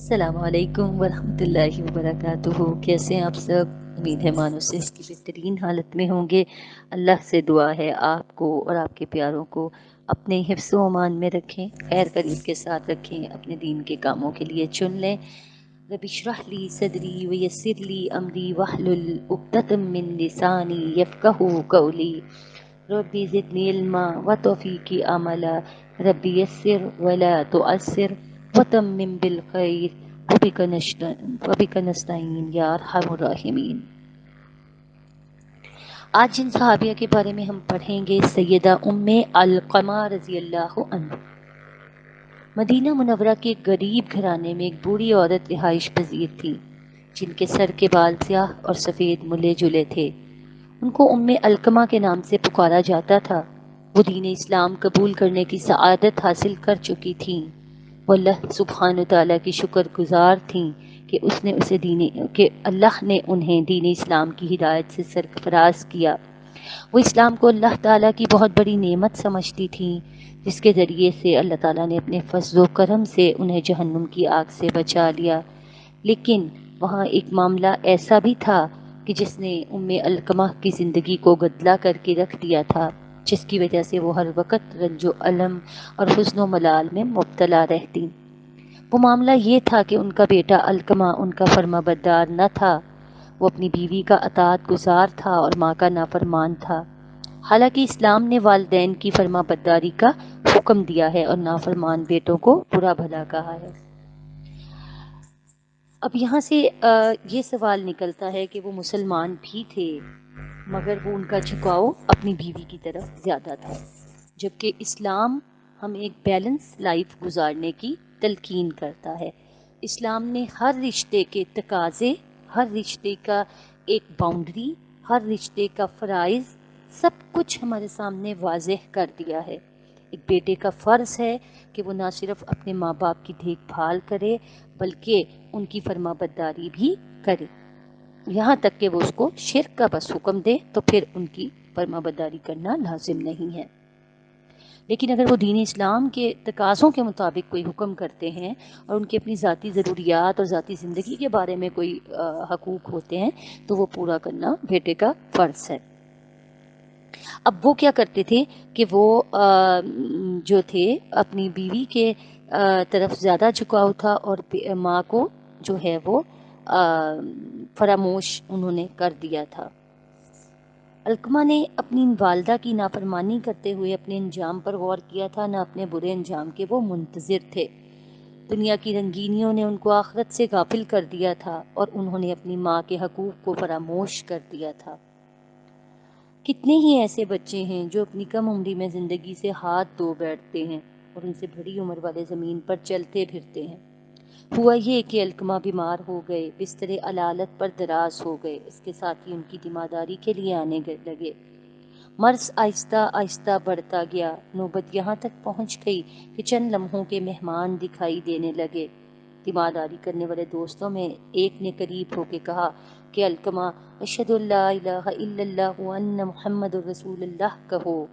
السلام علیکم ورحمۃ اللہ وبرکاتہ۔ کیسے ہیں آپ سب؟ امید ہے مانو سے اس کی بہترین حالت میں ہوں گے۔ اللہ سے دعا ہے آپ کو اور آپ کے پیاروں کو اپنے حفظ و امان میں رکھیں، خیر قریب کے ساتھ رکھیں، اپنے دین کے کاموں کے لیے چن لیں۔ رب اشرح لی صدری ویسر لی امری واحلل عقدۃ من لسانی یفقہوا قولی ربی زدنی علما وتوفیقی عملا ربی یسر ولا تعسر وتمم بالخیر وبک نستعین یا ارحم الراحمین۔ آج جن صحابیہ کے بارے میں ہم پڑھیں گے، سیدہ ام علقمہ رضی اللہ عنہ۔ مدینہ منورہ کے ایک غریب گھرانے میں ایک بوڑھی عورت رہائش پذیر تھی، جن کے سر کے بال سیاہ اور سفید ملے جلے تھے۔ ان کو ام علقمہ کے نام سے پکارا جاتا تھا۔ وہ دین اسلام قبول کرنے کی سعادت حاصل کر چکی تھیں۔ وہ اللہ سبحانہ تعالیٰ کی شکر گزار تھیں کہ اللہ نے انہیں دین اسلام کی ہدایت سے سرفراز کیا۔ وہ اسلام کو اللہ تعالیٰ کی بہت بڑی نعمت سمجھتی تھیں، جس کے ذریعے سے اللہ تعالیٰ نے اپنے فضل و کرم سے انہیں جہنم کی آگ سے بچا لیا۔ لیکن وہاں ایک معاملہ ایسا بھی تھا کہ جس نے ام علقمہ کی زندگی کو گدلا کر کے رکھ دیا تھا، جس کی وجہ سے وہ ہر وقت رنج و الم اور حزن و ملال میں مبتلا رہتی۔ وہ معاملہ یہ تھا کہ ان کا بیٹا علقمہ ان کا فرما بردار نہ تھا۔ وہ اپنی بیوی کا اطاعت گزار تھا اور ماں کا نافرمان تھا۔ حالانکہ اسلام نے والدین کی فرما برداری کا حکم دیا ہے اور نافرمان بیٹوں کو برا بھلا کہا ہے۔ اب یہاں سے یہ سوال نکلتا ہے کہ وہ مسلمان بھی تھے، مگر وہ ان کا جھکاؤ اپنی بیوی کی طرف زیادہ تھا، جبکہ اسلام ہمیں ایک بیلنس لائف گزارنے کی تلقین کرتا ہے۔ اسلام نے ہر رشتے کے تقاضے، ہر رشتے کا ایک باؤنڈری، ہر رشتے کا فرائض، سب کچھ ہمارے سامنے واضح کر دیا ہے۔ ایک بیٹے کا فرض ہے کہ وہ نہ صرف اپنے ماں باپ کی دیکھ بھال کرے بلکہ ان کی فرما برداری بھی کرے، یہاں تک کہ وہ اس کو شرک کا بس حکم دے تو پھر ان کی فرما برداری کرنا لازم نہیں ہے۔ لیکن اگر وہ دین اسلام کے تقاضوں کے مطابق کوئی حکم کرتے ہیں اور ان کی اپنی ذاتی ضروریات اور ذاتی زندگی کے بارے میں کوئی حقوق ہوتے ہیں تو وہ پورا کرنا بیٹے کا فرض ہے۔ اب وہ کیا کرتے تھے کہ وہ جو تھے اپنی بیوی کے طرف زیادہ جھکاؤ تھا اور ماں کو جو ہے وہ فراموش انہوں نے کر دیا تھا۔ علقمہ نے اپنی والدہ کی نافرمانی کرتے ہوئے اپنے انجام پر غور کیا تھا، نہ اپنے برے انجام کے وہ منتظر تھے۔ دنیا کی رنگینیوں نے ان کو آخرت سے غافل کر دیا تھا اور انہوں نے اپنی ماں کے حقوق کو فراموش کر دیا تھا۔ کتنے ہی ایسے بچے ہیں جو اپنی کم عمری میں زندگی سے ہاتھ دھو بیٹھتے ہیں اور ان سے بڑی عمر والے زمین پر چلتے پھرتے ہیں۔ ہوا یہ کہ علقمہ بیمار ہو گئے، بستر علالت پر دراز ہو گئے، اس کے ساتھ ہی ان کی تیمارداری کے لیے آنے لگے۔ مرض آہستہ آہستہ بڑھتا گیا، نوبت یہاں تک پہنچ گئی کہ چند لمحوں کے مہمان دکھائی دینے لگے۔ تیمارداری کرنے والے دوستوں میں ایک نے قریب ہو کے کہا کہ علقمہ، اشہد ان لا الہ الا اللہ وان محمد الرسول اللہ کہو۔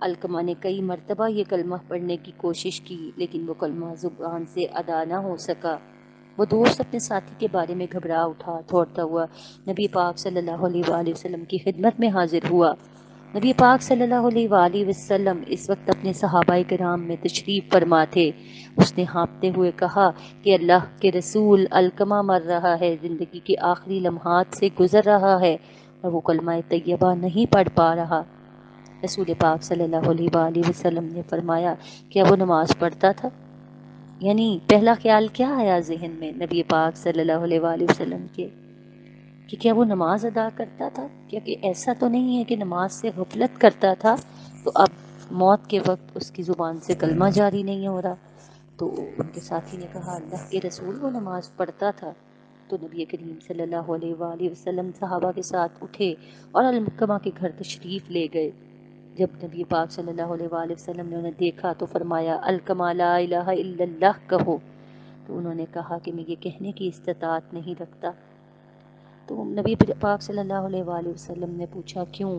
علقمہ نے کئی مرتبہ یہ کلمہ پڑھنے کی کوشش کی، لیکن وہ کلمہ زبان سے ادا نہ ہو سکا۔ وہ دوست اپنے ساتھی کے بارے میں گھبرا اٹھا، دوڑتا ہوا نبی پاک صلی اللہ علیہ وآلہ وسلم کی خدمت میں حاضر ہوا۔ نبی پاک صلی اللہ علیہ وآلہ وسلم اس وقت اپنے صحابہ کرام میں تشریف فرما تھے۔ اس نے ہانپتے ہوئے کہا کہ اللہ کے رسول، علقمہ مر رہا ہے، زندگی کے آخری لمحات سے گزر رہا ہے اور وہ کلمہ طیبہ نہیں پڑھ پا رہا۔ رسول پاک صلی اللہ علیہ وآلہ وسلم نے فرمایا، کیا وہ نماز پڑھتا تھا؟ یعنی پہلا خیال کیا آیا ذہن میں نبی پاک صلی اللہ علیہ وآلہ وسلم کے کہ کیا وہ نماز ادا کرتا تھا؟ کیونکہ ایسا تو نہیں ہے کہ نماز سے غفلت کرتا تھا تو اب موت کے وقت اس کی زبان سے کلمہ جاری نہیں ہو رہا۔ تو ان کے ساتھی نے کہا، اللہ کے رسول وہ نماز پڑھتا تھا۔ تو نبی کریم صلی اللہ علیہ وآلہ وسلم صحابہ کے ساتھ اٹھے اور علقمہ کے گھر تشریف لے گئے۔ جب نبی پاک صلی اللہ علیہ وآلہ وسلم نے انہیں دیکھا تو فرمایا، علقمہ لا الہ الا اللہ کہو۔ تو انہوں نے کہا کہ میں یہ کہنے کی استطاعت نہیں رکھتا۔ تو نبی پاک صلی اللہ علیہ وآلہ وسلم نے پوچھا کیوں؟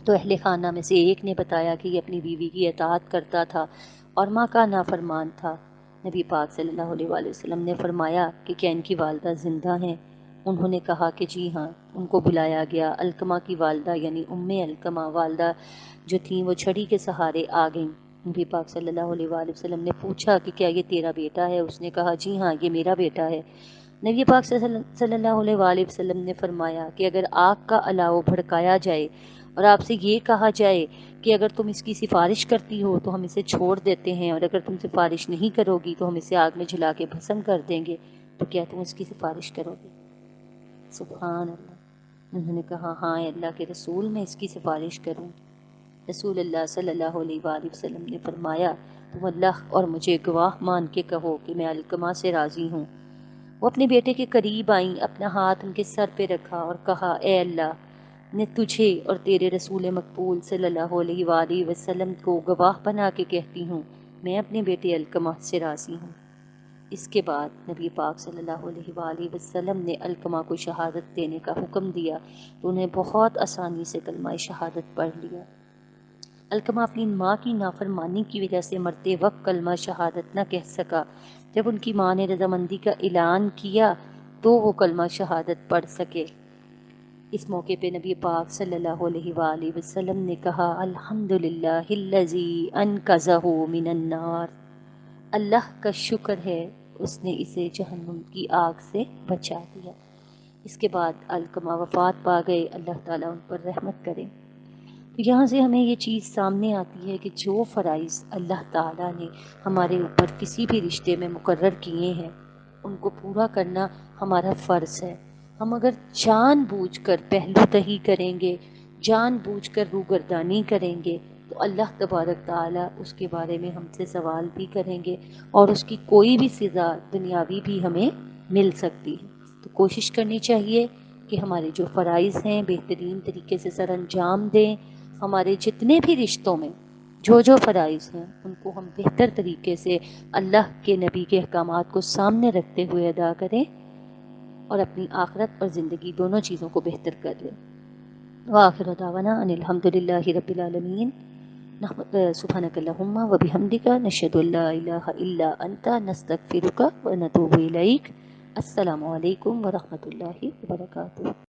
تو اہل خانہ میں سے ایک نے بتایا کہ یہ اپنی بیوی کی اطاعت کرتا تھا اور ماں کا نافرمان تھا۔ نبی پاک صلی اللہ علیہ وآلہ وسلم نے فرمایا کہ کیا ان کی والدہ زندہ ہیں؟ انہوں نے کہا کہ جی ہاں۔ ان کو بلایا گیا۔ علقمہ کی والدہ یعنی علقمہ والدہ جو تھیں وہ چھڑی کے سہارے آ گئیں۔ نبی پاک صلی اللہ علیہ وآلہ وسلم نے پوچھا کہ کیا یہ تیرا بیٹا ہے؟ اس نے کہا جی ہاں یہ میرا بیٹا ہے۔ نبی پاک صلی اللہ علیہ وآلہ وسلم نے فرمایا کہ اگر آگ کا الاؤ بھڑکایا جائے اور آپ سے یہ کہا جائے کہ اگر تم اس کی سفارش کرتی ہو تو ہم اسے چھوڑ دیتے ہیں، اور اگر تم سفارش نہیں کرو گی تو ہم اسے آگ میں جلا کے بھسم کر دیں گے، تو کیا تم اس کی سفارش کرو گے؟ سبحان اللہ۔ انہوں نے کہا ہاں اے اللہ کے رسول، میں اس کی سفارش کروں۔ رسول اللہ صلی اللہ علیہ وآلہ وسلم نے فرمایا تم اللہ اور مجھے گواہ مان کے کہو کہ میں علقمہ سے راضی ہوں۔ وہ اپنے بیٹے کے قریب آئیں، اپنا ہاتھ ان کے سر پہ رکھا اور کہا اے اللہ، میں تجھے اور تیرے رسول مقبول صلی اللہ علیہ وآلہ وسلم کو گواہ بنا کے کہتی ہوں میں اپنے بیٹے علقمہ سے راضی ہوں۔ اس کے بعد نبی پاک صلی اللہ علیہ وآلہ وسلم نے علقمہ کو شہادت دینے کا حکم دیا تو انہیں بہت آسانی سے کلمہ شہادت پڑھ لیا۔ علقمہ اپنی ماں کی نافرمانی کی وجہ سے مرتے وقت کلمہ شہادت نہ کہہ سکا۔ جب ان کی ماں نے رضامندی کا اعلان کیا تو وہ کلمہ شہادت پڑھ سکے۔ اس موقع پہ نبی پاک صلی اللہ علیہ وآلہ وسلم نے کہا الحمدللہ الذی انقذہ من النار، اللہ کا شکر ہے اس نے اسے جہنم کی آگ سے بچا دیا۔ اس کے بعد علقمہ وفات پا گئے، اللہ تعالیٰ ان پر رحمت کرے۔ تو یہاں سے ہمیں یہ چیز سامنے آتی ہے کہ جو فرائض اللہ تعالیٰ نے ہمارے اوپر کسی بھی رشتے میں مقرر کیے ہیں ان کو پورا کرنا ہمارا فرض ہے۔ ہم اگر جان بوجھ کر پہلو دہی کریں گے، جان بوجھ کر روگردانی کریں گے تو اللہ تبارک تعالیٰ اس کے بارے میں ہم سے سوال بھی کریں گے اور اس کی کوئی بھی سزا دنیاوی بھی ہمیں مل سکتی ہے۔ تو کوشش کرنی چاہیے کہ ہمارے جو فرائض ہیں بہترین طریقے سے سر انجام دیں، ہمارے جتنے بھی رشتوں میں جو فرائض ہیں ان کو ہم بہتر طریقے سے اللہ کے نبی کے احکامات کو سامنے رکھتے ہوئے ادا کریں اور اپنی آخرت اور زندگی دونوں چیزوں کو بہتر کر لیں۔ وآخر دعوانا ان الحمدللہ رب العالمین۔ سبحانک اللہم و بحمدک نشہد ان لا الہ الا انت نستغفرک و نتوب الیک۔ السلام علیکم ورحمۃ اللہ وبرکاتہ۔